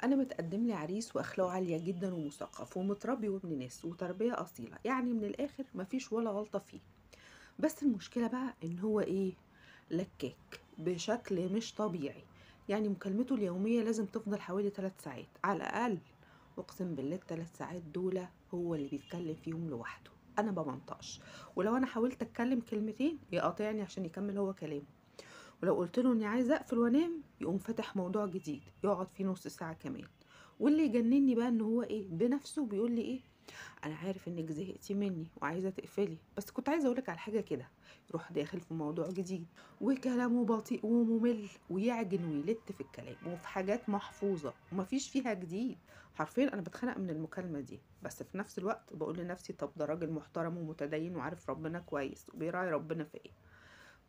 انا متقدم لي عريس واخلاقه عاليه جدا ومثقف ومتربي وابن ناس وتربيه اصيله، يعني من الاخر مفيش ولا غلطه فيه. بس المشكله بقى ان هو ايه؟ لكاك بشكل مش طبيعي. يعني مكالمته اليوميه لازم تفضل حوالي 3 ساعات على الاقل. اقسم بالله الثلاث ساعات دول هو اللي بيتكلم فيهم لوحده. انا بمنطقش، ولو انا حاولت اتكلم كلمتين يقاطعني عشان يكمل هو كلامه. ولو قلت له اني عايزه اقفل وانام يقوم فاتح موضوع جديد يقعد فيه نص ساعه كمان. واللي يجنني بقى ان هو ايه بنفسه بيقول لي ايه: انا عارف انك زهقتي مني وعايزه تقفلي، بس كنت عايزه اقولك على حاجه كده. يروح داخل في موضوع جديد وكلامه بطيء وممل ويعجن ويلت في الكلام وفي حاجات محفوظه ومفيش فيها جديد. حرفيا انا بتخنق من المكالمه دي، بس في نفس الوقت بقول لنفسي طب ده راجل محترم ومتدين وعارف ربنا كويس وبيراعي ربنا في ايه.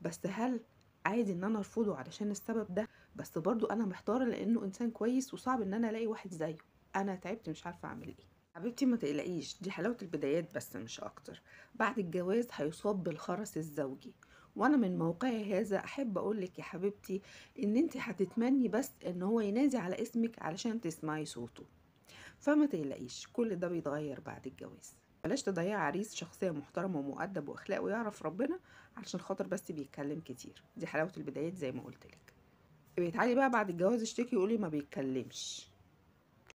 بس هل عادي ان انا ارفضه علشان السبب ده؟ بس برضو انا محتاره لانه انسان كويس وصعب ان انا الاقي واحد زيه. انا تعبت مش عارفه اعمل ايه. حبيبتي ما تقلقيش، دي حلاوه البدايات بس مش اكتر. بعد الجواز هيصاب بالخرس الزوجي. وانا من موقعي هذا احب اقولك يا حبيبتي ان انت هتتمني بس ان هو ينادي على اسمك علشان تسمعي صوته. فما تقلقيش، كل ده بيتغير بعد الجواز. بلاش تضيعي عريس شخصية محترمة ومؤدب واخلاق ويعرف ربنا علشان خاطر بس بيتكلم كتير. دي حلاوة البدايات زي ما قلتلك. بيتعالي بقى بعد الجواز اشتكي يقولي ما بيتكلمش.